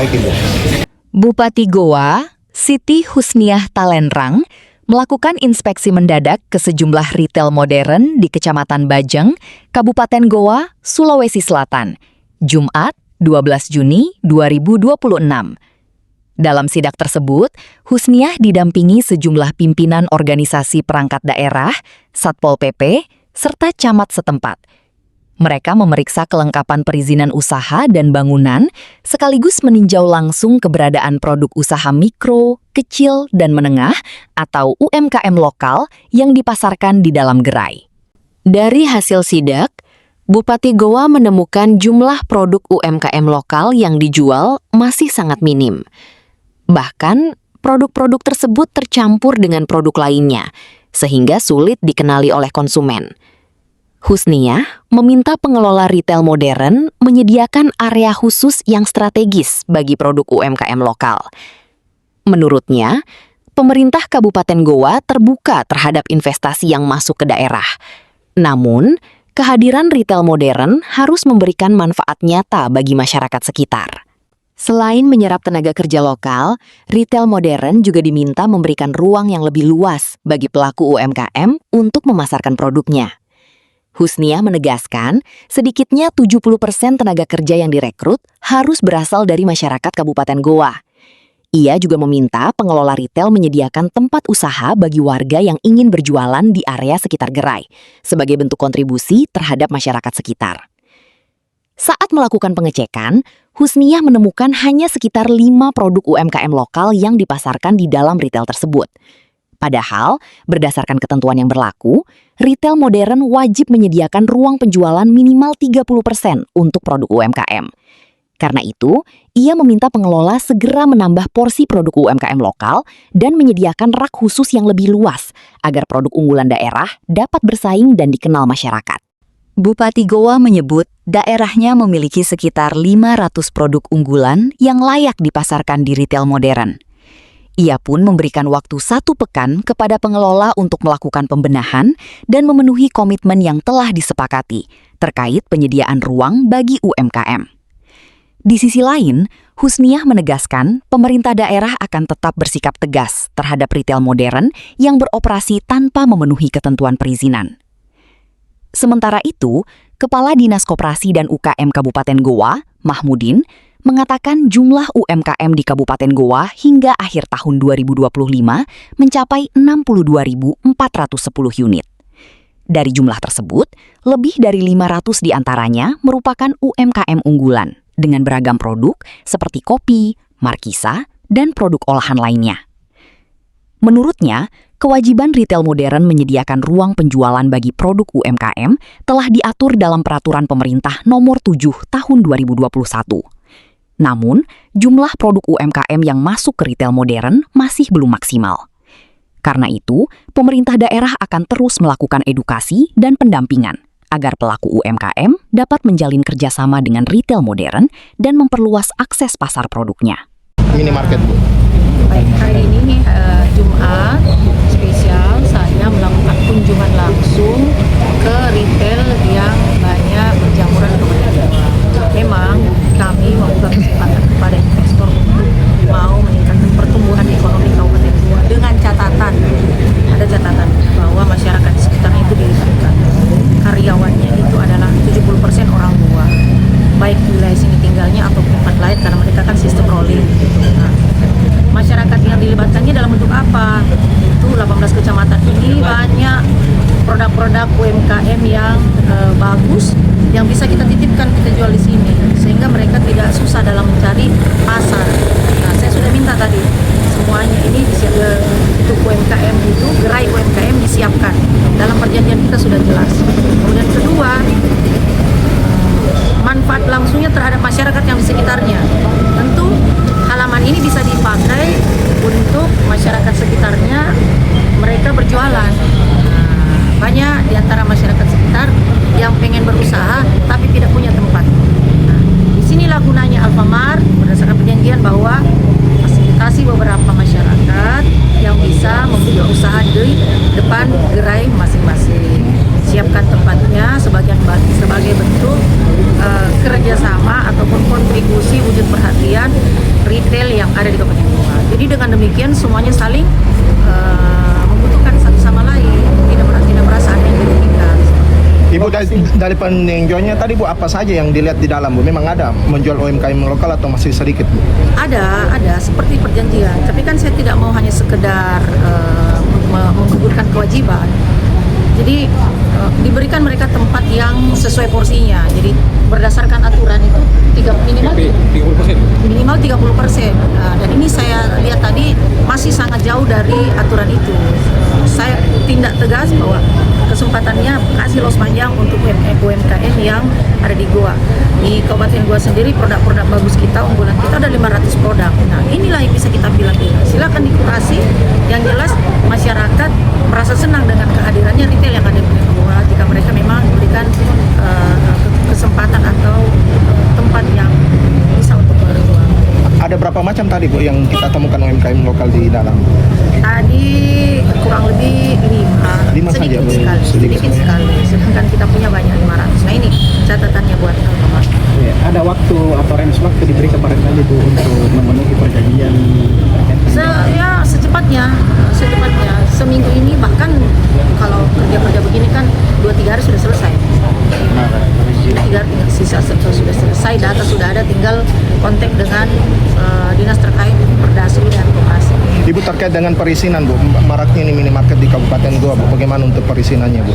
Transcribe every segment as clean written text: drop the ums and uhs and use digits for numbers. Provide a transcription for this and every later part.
diperbaiki, Bu. Bupati Goa, Siti Husniah Talenrang, melakukan inspeksi mendadak ke sejumlah retail modern di Kecamatan Bajeng, Kabupaten Goa, Sulawesi Selatan, Jumat 12 Juni 2026. Dalam sidak tersebut, Husniah didampingi sejumlah pimpinan organisasi perangkat daerah, Satpol PP, serta camat setempat. Mereka memeriksa kelengkapan perizinan usaha dan bangunan, sekaligus meninjau langsung keberadaan produk usaha mikro, kecil, dan menengah atau UMKM lokal yang dipasarkan di dalam gerai. Dari hasil sidak, Bupati Goa menemukan jumlah produk UMKM lokal yang dijual masih sangat minim. Bahkan, produk-produk tersebut tercampur dengan produk lainnya, sehingga sulit dikenali oleh konsumen. Husniah meminta pengelola retail modern menyediakan area khusus yang strategis bagi produk UMKM lokal. Menurutnya, pemerintah Kabupaten Goa terbuka terhadap investasi yang masuk ke daerah. Namun, kehadiran retail modern harus memberikan manfaat nyata bagi masyarakat sekitar. Selain menyerap tenaga kerja lokal, retail modern juga diminta memberikan ruang yang lebih luas bagi pelaku UMKM untuk memasarkan produknya. Husniah menegaskan, sedikitnya 70% tenaga kerja yang direkrut harus berasal dari masyarakat Kabupaten Goa. Ia juga meminta pengelola retail menyediakan tempat usaha bagi warga yang ingin berjualan di area sekitar gerai, sebagai bentuk kontribusi terhadap masyarakat sekitar. Saat melakukan pengecekan, Husniah menemukan hanya sekitar 5 produk UMKM lokal yang dipasarkan di dalam retail tersebut. Padahal, berdasarkan ketentuan yang berlaku, retail modern wajib menyediakan ruang penjualan minimal 30% untuk produk UMKM. Karena itu, ia meminta pengelola segera menambah porsi produk UMKM lokal dan menyediakan rak khusus yang lebih luas agar produk unggulan daerah dapat bersaing dan dikenal masyarakat. Bupati Goa menyebut daerahnya memiliki sekitar 500 produk unggulan yang layak dipasarkan di retail modern. Ia pun memberikan waktu 1 pekan kepada pengelola untuk melakukan pembenahan dan memenuhi komitmen yang telah disepakati terkait penyediaan ruang bagi UMKM. Di sisi lain, Husniah menegaskan pemerintah daerah akan tetap bersikap tegas terhadap retail modern yang beroperasi tanpa memenuhi ketentuan perizinan. Sementara itu, Kepala Dinas Koperasi dan UKM Kabupaten Goa, Mahmudin, mengatakan jumlah UMKM di Kabupaten Goa hingga akhir tahun 2025 mencapai 62.410 unit. Dari jumlah tersebut, lebih dari 500 diantaranya merupakan UMKM unggulan dengan beragam produk seperti kopi, markisa, dan produk olahan lainnya. Menurutnya, kewajiban retail modern menyediakan ruang penjualan bagi produk UMKM telah diatur dalam Peraturan Pemerintah Nomor 7 Tahun 2021. Namun, jumlah produk UMKM yang masuk ke retail modern masih belum maksimal. Karena itu, pemerintah daerah akan terus melakukan edukasi dan pendampingan agar pelaku UMKM dapat menjalin kerjasama dengan retail modern dan memperluas akses pasar produknya. Minimarket, Bu. Baik, hari ini Jumat spesial saya melakukan kunjungan langsung ke retail yang banyak berjamuran di Kabupaten Goa. Memang kami membuka kesempatan kepada investor untuk mau meningkatkan pertumbuhan ekonomi Kabupaten Goa dengan catatan, ada catatan bahwa masyarakat di sekitarnya itu dilibatkan. Karyawannya itu adalah 70% orang Goa, baik wilayah sini tinggalnya atau tempat lain karena mereka kan sistem rolling. Nah, masyarakat yang dilibatkannya dalam bentuk apa? Itu 18 kecamatan ini banyak produk-produk UMKM yang bagus yang bisa kita titipkan, kita jual di sini sehingga mereka tidak susah dalam mencari pasar. Nah, saya sudah minta tadi semuanya ini untuk UMKM itu gerai UMKM disiapkan. Dalam perjanjian kita sudah jelas. Kemudian kedua, manfaat langsungnya terhadap masyarakat yang di sekitarnya. Tentu halaman ini bisa dipakai untuk masyarakat sekitarnya mereka berjualan. Banyak di antara masyarakat sekitar yang pengen berusaha tapi tidak punya tempat. Nah, disinilah gunanya Alfamart berdasarkan perjanjian bahwa fasilitasi beberapa masyarakat yang bisa membuka usaha di depan gerai masing-masing. Siapkan tempatnya sebagai bentuk kerjasama ataupun kontribusi wujud perhatian retail yang ada di Kabupaten Goa. Jadi dengan demikian semuanya saling membutuhkan satu sama lain, tidak merasa ada yang dirugikan. Ibu dari peninjauannya tadi Bu, apa saja yang dilihat di dalam Bu? Memang ada menjual UMKM lokal atau masih sedikit Bu? Ada seperti perjanjian. Tapi kan saya tidak mau hanya sekedar menggugurkan kewajiban. Jadi diberikan mereka tempat yang sesuai porsinya. Jadi berdasarkan aturan itu minimal 30%. Dan ini saya lihat tadi masih sangat jauh dari aturan itu. Saya tindak tegas bahwa kesempatannya kasih los panjang untuk UMKM yang ada di Goa. Di Kabupaten Goa sendiri produk-produk bagus kita, unggulan kita ada 500 produk. Nah inilah yang bisa kita pilih-pilih. Silakan dikurasi. Yang jelas masyarakat merasa senang dengan kehadirannya retail yang ada di Goa jika mereka memang diberikan kesempatan atau tempat yang bisa untuk berjualan. Ada berapa macam tadi Bu yang kita temukan UMKM lokal di dalam? Tadi kurang lebih 5 saja, Bu. sedikit sekali. Sedangkan kita punya banyak 500. Nah ini catatannya buat teman-teman. Ya, ada waktu atau range waktu diberi kepada kalian Bu untuk memenuhi perjanjian? Secepatnya. Seminggu ini bahkan kalau kerja begini kan 2-3 hari sudah selesai. 3 hari tinggal sisa sudah selesai, data sudah ada, tinggal kontak dengan dinas terkait Perdasri dan Koperasi. Ibu terkait dengan perizinan Bu, maraknya ini minimarket di Kabupaten Goa Bu, bagaimana untuk perizinannya Bu?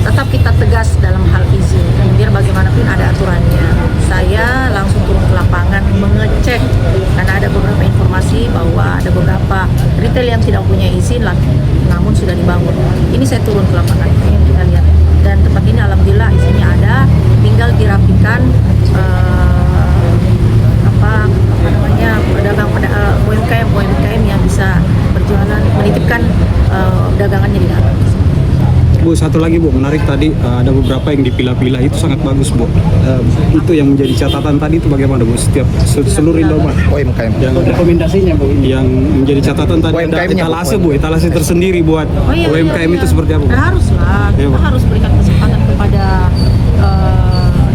Tetap kita tegas dalam hal izin, biar bagaimanapun ada aturannya. Saya langsung turun ke lapangan mengecek karena ada beberapa informasi bahwa ada beberapa retail yang tidak punya izin namun sudah dibangun. Ini saya turun ke lapangan, ini yang kita lihat. Dan tempat ini alhamdulillah izinnya ada, tinggal dirapikan UMKM yang bisa berjualan, menitipkan dagangannya di dalam. Bu, satu lagi Bu, menarik tadi ada beberapa yang dipilah-pilah, itu sangat bagus Bu. Itu yang menjadi catatan tadi itu bagaimana Bu? Setiap seluruh Indomaret UMKM. yang rekomendasinya Bu, yang menjadi catatan tadi ada etalase Bu, etalase tersendiri buat UMKM itu seperti apa Bu? Haruslah, kita harus berikan kesempatan kepada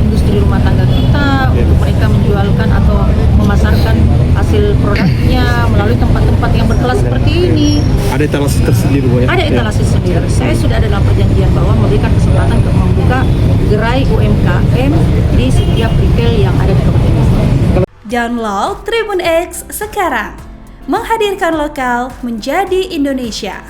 industri rumah tangga kita untuk mereka menjualkan atau memasarkan hasil produknya melalui tempat-tempat yang berkelas seperti ini. Ada etalase tersendiri Bu ya? Ada etalase sendiri. Saya sudah ada dalam perjanjian bahwa memberikan kesempatan untuk membuka gerai UMKM di setiap retail yang ada di Kabupaten Goa. Download Tribun X sekarang, menghadirkan lokal menjadi Indonesia.